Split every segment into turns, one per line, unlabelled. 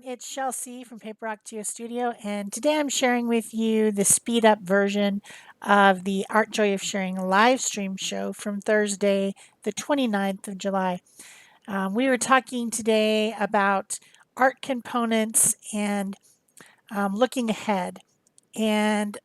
it's Shel C from PaperOcotilloStudio, and today I'm sharing with you the speed up version of the Art Joy of Sharing live stream show from Thursday, the 29th of July. We were talking today about art components and looking ahead. And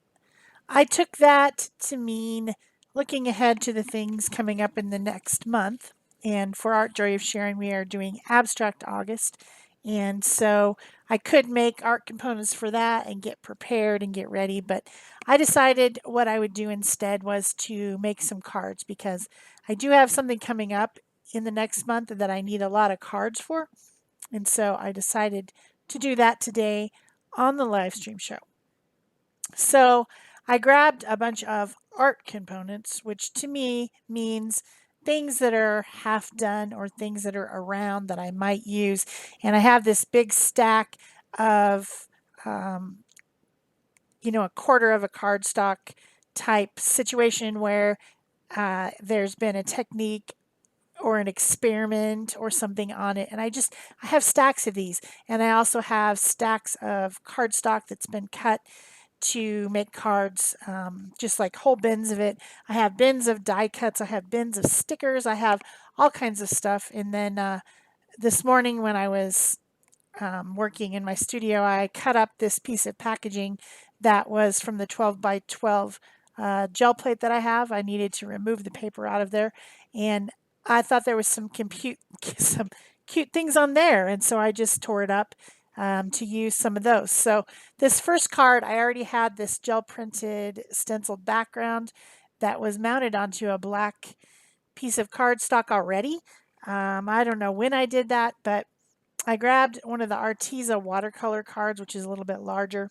I took that to mean looking ahead to the things coming up in the next month. And for Art Joy of Sharing, we are doing Abstract August. And so I could make art components for that and get prepared and get ready. But I decided what I would do instead was to make some cards because I do have something coming up in the next month that I need a lot of cards for. And so I decided to do that today on the live stream show. So I grabbed a bunch of art components, which to me means things that are half done or things that are around that I might use. And I have this big stack of, um, a quarter of a cardstock type situation where there's been a technique or an experiment or something on it. And I have stacks of these. And I also have stacks of cardstock that's been cut to make cards, just like whole bins of it. I have bins of die cuts. I have bins of stickers. I have all kinds of stuff. And then this morning when I was working in my studio, I cut up this piece of packaging that was from the 12 by 12 gel plate that I have. I needed to remove the paper out of there. And I thought there was some some cute things on there. And so I just tore it up to use some of those. So this first card, I already had this gel printed stenciled background that was mounted onto a black piece of cardstock already. I don't know when I did that, but I grabbed one of the Arteza watercolor cards, which is a little bit larger,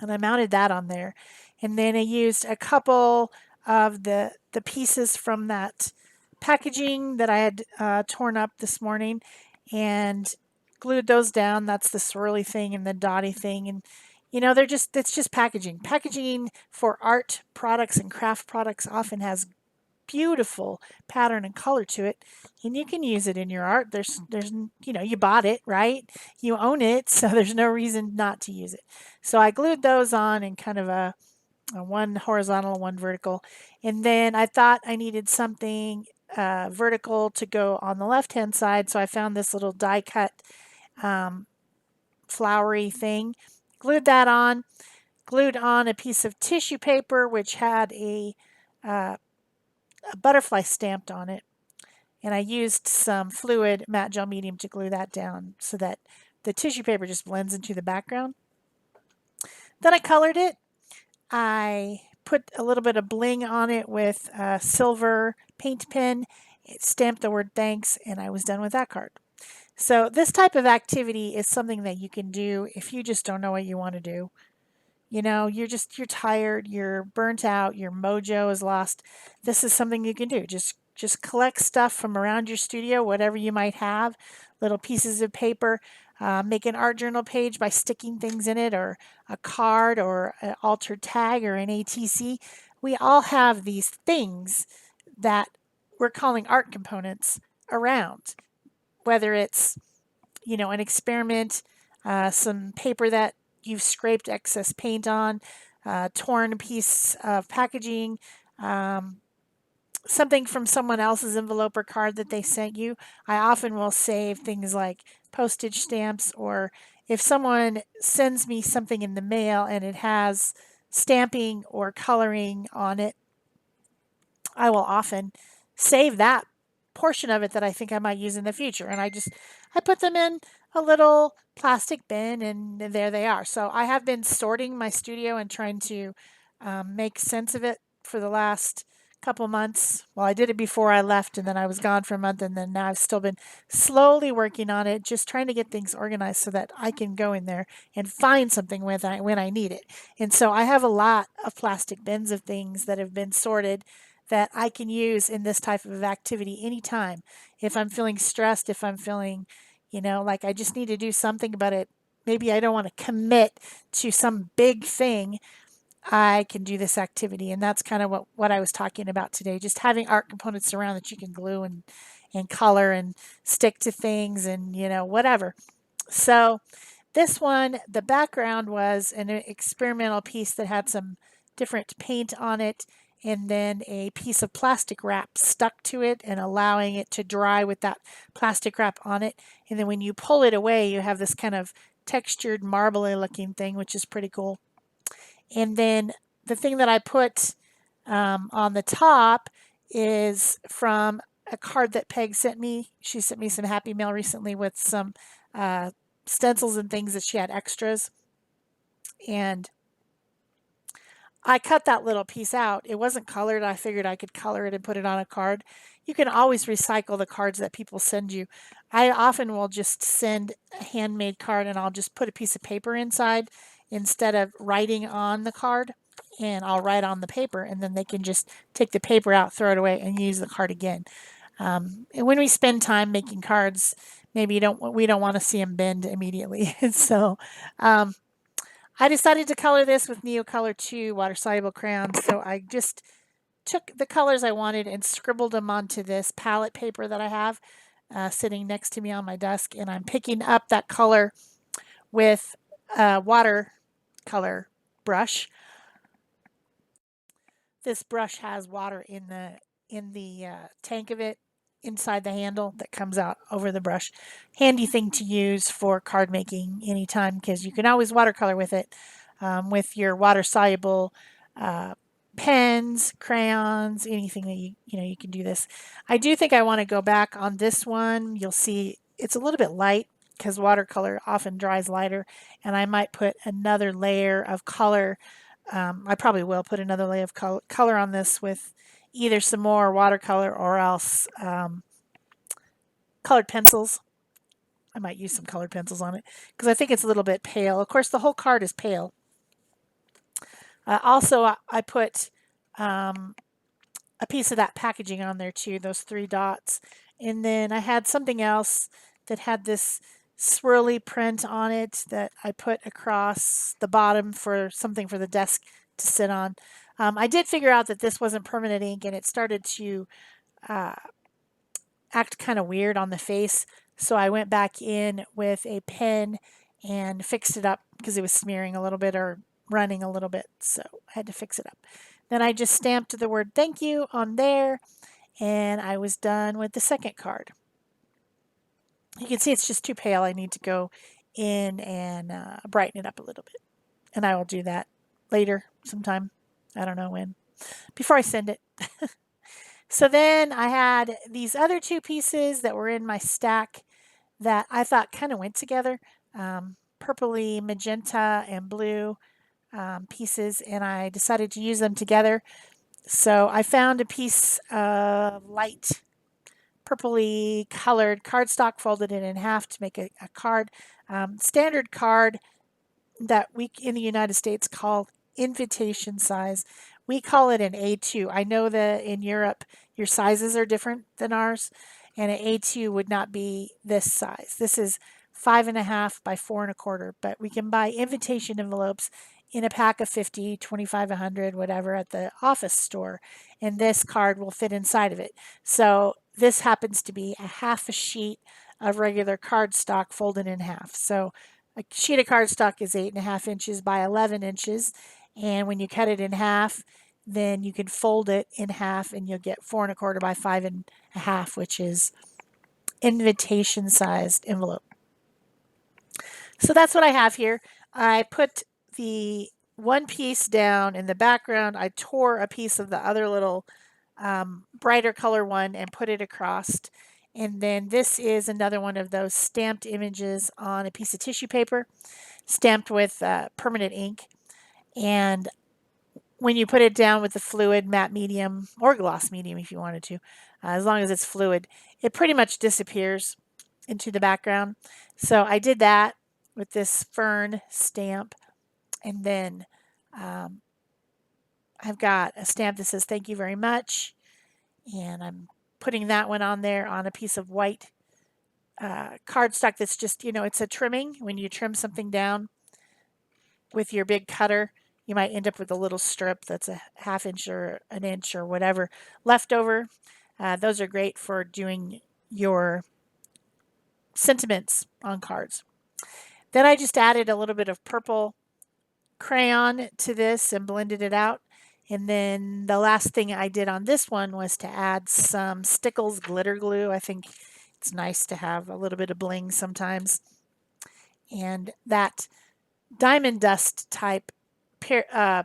and I mounted that on there. And then I used a couple of the pieces from that packaging that I had torn up this morning and glued those down. That's the swirly thing and the dotty thing. And it's just packaging. Packaging for art products and craft products often has beautiful pattern and color to it, and you can use it in your art. There's you bought it, right? You own it, so there's no reason not to use it. So I glued those on in kind of a one horizontal, one vertical, and then I thought I needed something vertical to go on the left hand side, so I found this little die cut um, flowery thing, glued that on, glued on a piece of tissue paper which had uh, a butterfly stamped on it, and I used some fluid matte gel medium to glue that down so that the tissue paper just blends into the background. Then I colored it. I put a little bit of bling on it with a silver paint pen. It stamped the word thanks, and I was done with that card. So this type of activity is something that you can do if you just don't know what you want to do. You're tired, you're burnt out, your mojo is lost. This is something you can do. Just collect stuff from around your studio, whatever you might have, little pieces of paper. Make an art journal page by sticking things in it, or a card, or an altered tag, or an ATC. We all have these things that we're calling art components around, whether it's an experiment, some paper that you've scraped excess paint on, torn piece of packaging, um, something from someone else's envelope or card that they sent you. I often will save things like postage stamps, or if someone sends me something in the mail and it has stamping or coloring on it, I will often save that portion of it that I think I might use in the future. And I put them in a little plastic bin, and there they are. So I have been sorting my studio and trying to make sense of it for the last couple months. Well, I did it before I left, and then I was gone for a month, and then now I've still been slowly working on it, just trying to get things organized so that I can go in there and find something when I need it. And so I have a lot of plastic bins of things that have been sorted that I can use in this type of activity anytime. If I'm feeling stressed, if I'm feeling, like I just need to do something about it, maybe I don't want to commit to some big thing, I can do this activity. And that's kind of what I was talking about today. Just having art components around that you can glue and color and stick to things and, whatever. So this one, the background was an experimental piece that had some different paint on it and then a piece of plastic wrap stuck to it and allowing it to dry with that plastic wrap on it. And then when you pull it away, you have this kind of textured marbly looking thing, which is pretty cool. And then the thing that I put on the top is from a card that Peg sent me. She sent me some Happy Mail recently with some uh, stencils and things that she had extras. And I cut that little piece out. It wasn't colored. I figured I could color it and put it on a card. You can always recycle the cards that people send you. I often will just send a handmade card and I'll just put a piece of paper inside instead of writing on the card. And I'll write on the paper and then they can just take the paper out, throw it away, and use the card again. And when we spend time making cards, maybe we don't want to see them bend immediately. So I decided to color this with Neocolor 2 water soluble crayons. So I just took the colors I wanted and scribbled them onto this palette paper that I have sitting next to me on my desk. And I'm picking up that color with a watercolor brush. This brush has water in the tank of it inside the handle that comes out over the brush. Handy thing to use for card making anytime because you can always watercolor with it with your water soluble pens, crayons, anything that you can do this. I do think I want to go back on this one. You'll see it's a little bit light because watercolor often dries lighter, and I might put another layer of color. I probably will put another layer of color on this with either some more watercolor or else colored pencils. I might use some colored pencils on it because I think it's a little bit pale. Of course, the whole card is pale. Also, I put a piece of that packaging on there too, those 3 dots. And then I had something else that had this swirly print on it that I put across the bottom for something for the desk to sit on. I did figure out that this wasn't permanent ink and it started to act kind of weird on the face. So I went back in with a pen and fixed it up because it was smearing a little bit or running a little bit. So I had to fix it up. Then I just stamped the word thank you on there and I was done with the second card. You can see it's just too pale. I need to go in and brighten it up a little bit. And I will do that later sometime. I don't know when. Before I send it. So then I had these other 2 pieces that were in my stack that I thought kind of went together. Purpley, magenta, and blue pieces. And I decided to use them together. So I found a piece of light purpley colored cardstock, folded it in half to make a card. Standard card that we in the United States call invitation size. We call it an A2. I know that in Europe your sizes are different than ours, and an A2 would not be this size. This is 5.5 by 4.25, but we can buy invitation envelopes in a pack of 50, 25, 100, whatever at the office store, and this card will fit inside of it. So this happens to be a half a sheet of regular cardstock folded in half. So a sheet of cardstock is 8.5 inches by 11 inches, and when you cut it in half, then you can fold it in half and you'll get 4.25 by 5.5, which is invitation sized envelope. So that's what I have here. I put the one piece down in the background. I tore a piece of the other little brighter color one and put it across. And then this is another one of those stamped images on a piece of tissue paper, stamped with permanent ink. And when you put it down with the fluid, matte medium, or gloss medium if you wanted to, as long as it's fluid, it pretty much disappears into the background. So I did that with this fern stamp. And then I've got a stamp that says thank you very much. And I'm putting that one on there on a piece of white cardstock that's just, it's a trimming. When you trim something down with your big cutter, you might end up with a little strip that's a half inch or an inch or whatever left over. Those are great for doing your sentiments on cards. Then I just added a little bit of purple crayon to this and blended it out. And then the last thing I did on this one was to add some Stickles glitter glue. I think it's nice to have a little bit of bling sometimes. And that diamond dust type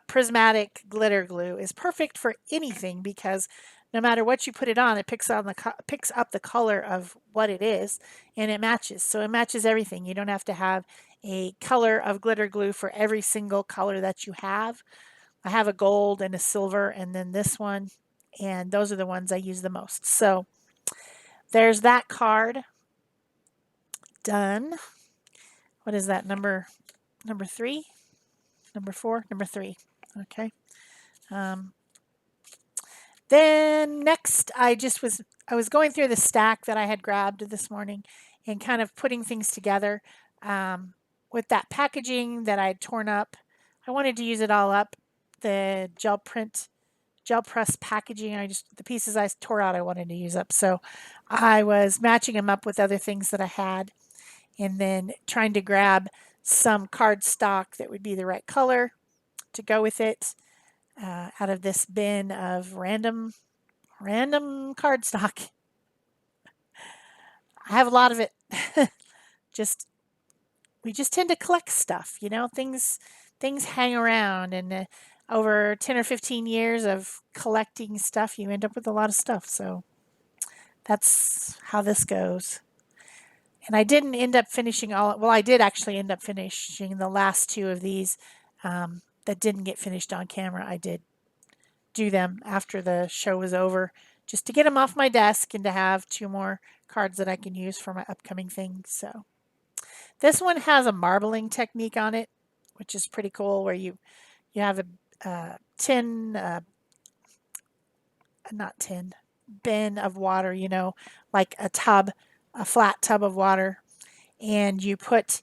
prismatic glitter glue is perfect for anything because no matter what you put it on, it picks up the color of what it is and it matches. So it matches everything. You don't have to have a color of glitter glue for every single color that you have. I have a gold and a silver and then this one, and those are the ones I use the most. So there's that card done. What is that, number 3? Number 4? Number 3. Okay. Then next, I was going through the stack that I had grabbed this morning and kind of putting things together with that packaging that I had torn up. I wanted to use it all up. The gel press packaging. The pieces I tore out, I wanted to use up. So I was matching them up with other things that I had, and then trying to grab some cardstock that would be the right color to go with it out of this bin of random cardstock. I have a lot of it. just we just tend to collect stuff, things hang around, and over 10 or 15 years of collecting stuff, you end up with a lot of stuff. So that's how this goes. And I didn't end up finishing I did actually end up finishing the last 2 of these that didn't get finished on camera. I did do them after the show was over just to get them off my desk and to have 2 more cards that I can use for my upcoming things. So this one has a marbling technique on it, which is pretty cool, where you have a bin of water, like a flat tub of water, and you put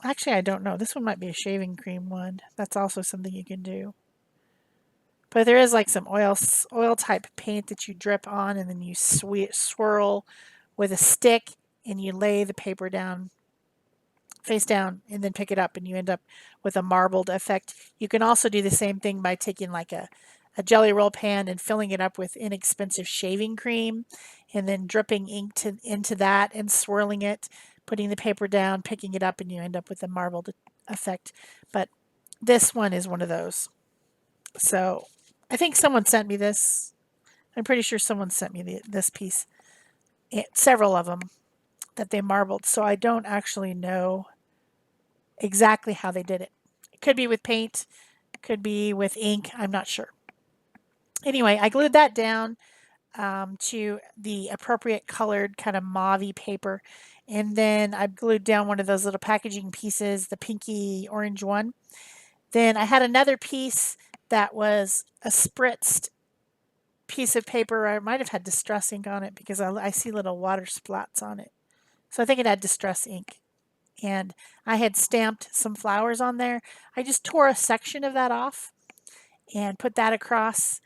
actually, I don't know. This one might be a shaving cream one. That's also something you can do. But there is like some oil type paint that you drip on, and then you swirl with a stick, and you lay the paper down face down and then pick it up, and you end up with a marbled effect. You can also do the same thing by taking like a jelly roll pan and filling it up with inexpensive shaving cream, and then dripping ink into that and swirling it, putting the paper down, picking it up, and you end up with a marbled effect. But this one is one of those. So I think someone sent me this. I'm pretty sure someone sent me this piece, several of them that they marbled. So I don't actually know exactly how they did it. It could be with paint, could be with ink. I'm not sure. Anyway, I glued that down to the appropriate colored kind of mauve-y paper. And then I glued down one of those little packaging pieces, the pinky orange one. Then I had another piece that was a spritzed piece of paper. I might have had distress ink on it because I see little water splats on it. So I think it had distress ink. And I had stamped some flowers on there. I just tore a section of that off and put that across,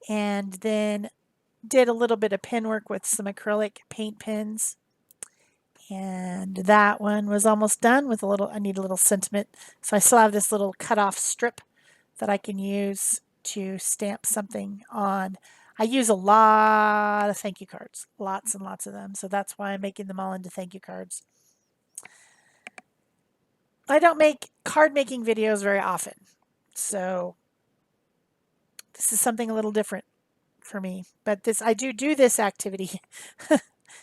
and then did a little bit of pen work with some acrylic paint pens. And that one was almost done with I need a little sentiment. So I still have this little cut off strip that I can use to stamp something on. I use a lot of thank you cards, lots and lots of them. So that's why I'm making them all into thank you cards. I don't make card making videos very often. So this is something a little different for me. But I do this activity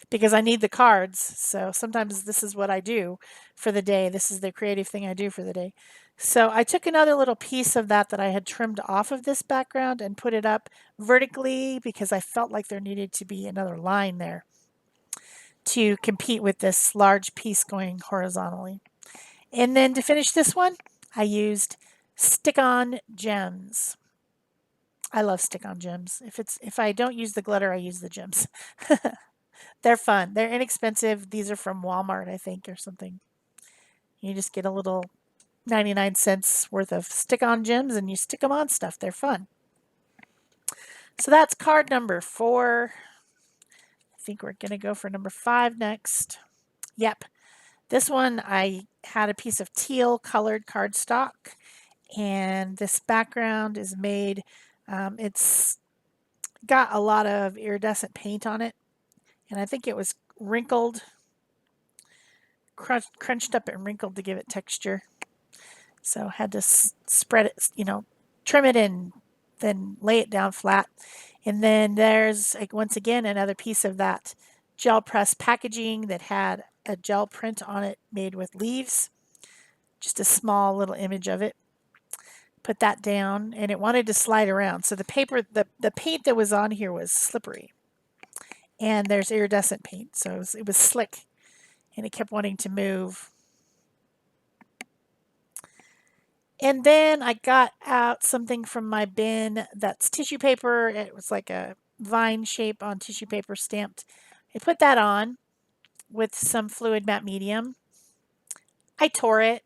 because I need the cards. So sometimes this is what I do for the day. This is the creative thing I do for the day. So I took another little piece of that I had trimmed off of this background and put it up vertically because I felt like there needed to be another line there to compete with this large piece going horizontally. And then to finish this one, I used stick-on gems. I love stick-on gems. If I don't use the glitter, I use the gems. They're fun. They're inexpensive. These are from Walmart, I think, or something. You just get a little 99 cents worth of stick-on gems and you stick them on stuff. They're fun. So that's card number 4. I think we're going to go for number 5 next. Yep. This one I had a piece of teal colored cardstock, and this background is made, it's got a lot of iridescent paint on it, and I think it was wrinkled, crunched up and wrinkled to give it texture. So I had to spread it, trim it and then lay it down flat. And then there's, like, once again, another piece of that gel press packaging that had a gel print on it made with leaves. Just a small little image of it. Put that down, and it wanted to slide around. So the paper, the paint that was on here was slippery. And there's iridescent paint, so it was slick, and it kept wanting to move. And then I got out something from my bin that's tissue paper. It was like a vine shape on tissue paper stamped. I put that on with some fluid matte medium. I tore it.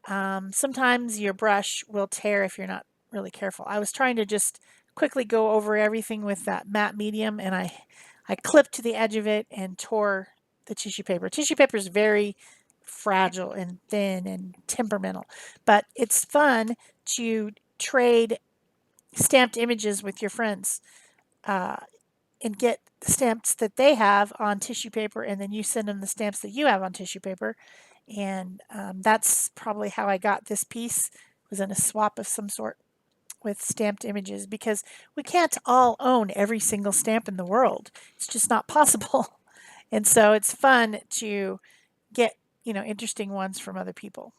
Sometimes your brush will tear if you're not really careful. I was trying to just quickly go over everything with that matte medium, and I clipped to the edge of it and tore the tissue paper. Tissue paper is very fragile and thin and temperamental, but it's fun to trade stamped images with your friends and get the stamps that they have on tissue paper, and then you send them the stamps that you have on tissue paper. And that's probably how I got this piece, was in a swap of some sort with stamped images, because we can't all own every single stamp in the world. It's just not possible. And so it's fun to get, interesting ones from other people.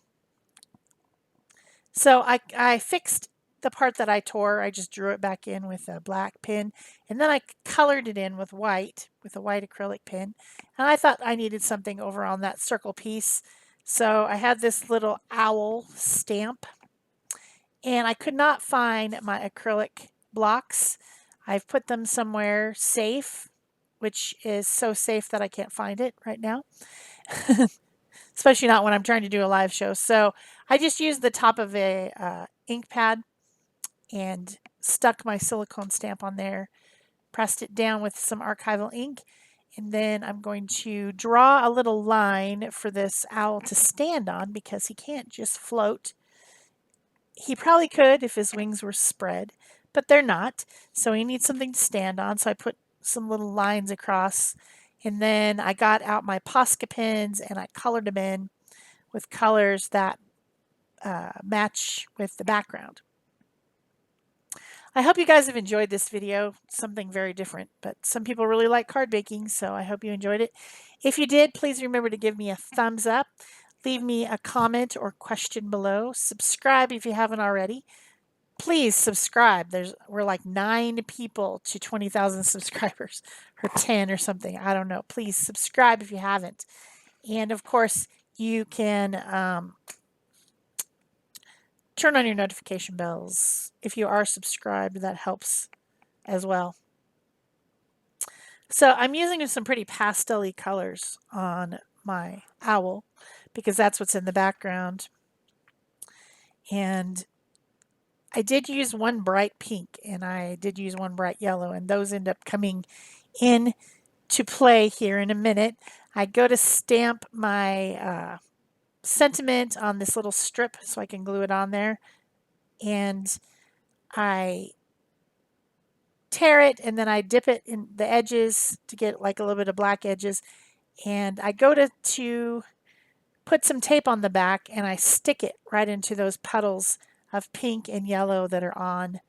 So I fixed the part that I tore. I just drew it back in with a black pen, and then I colored it in with a white acrylic pen. And I thought I needed something over on that circle piece. So I had this little owl stamp, and I could not find my acrylic blocks. I've put them somewhere safe, which is so safe that I can't find it right now. Especially not when I'm trying to do a live show. So I just used the top of a ink pad and stuck my silicone stamp on there, pressed it down with some archival ink, and then I'm going to draw a little line for this owl to stand on, because he can't just float. He probably could if his wings were spread, but they're not, so he needs something to stand on. So I put some little lines across, and then I got out my Posca pens and I colored them in with colors that match with the background. I hope you guys have enjoyed this video. Something very different, but some people really like card baking, so I hope you enjoyed it. If you did, please remember to give me a thumbs up. Leave me a comment or question below. Subscribe if you haven't already. Please subscribe. We're like 9 people to 20,000 subscribers, or 10 or something. I don't know. Please subscribe if you haven't. And of course, you can turn on your notification bells. If you are subscribed, that helps as well. So I'm using some pretty pastel-y colors on my owl, because that's what's in the background. And I did use one bright pink, and I did use one bright yellow, and those end up coming in to play here in a minute. I go to stamp my sentiment on this little strip so I can glue it on there, and I tear it, and then I dip it in the edges to get like a little bit of black edges, and I go to put some tape on the back, and I stick it right into those puddles of pink and yellow that are on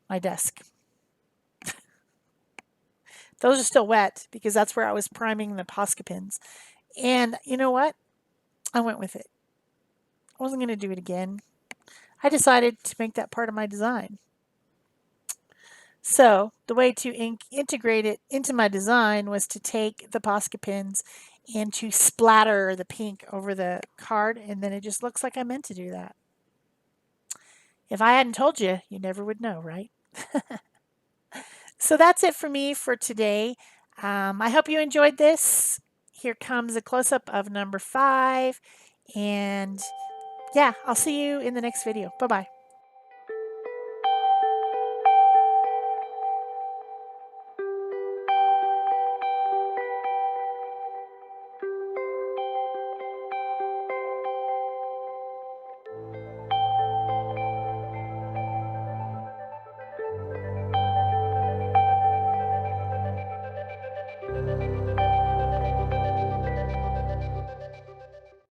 my desk. Those are still wet because that's where I was priming the Posca pins. And you know what? I went with it. I wasn't going to do it again. I decided to make that part of my design. So the way to integrate it into my design was to take the Posca pins and to splatter the pink over the card, and then it just looks like I meant to do that. If I hadn't told you, you never would know, right? So that's it for me for today. I hope you enjoyed this. Here comes a close-up of number 5. And yeah, I'll see you in the next video. Bye-bye.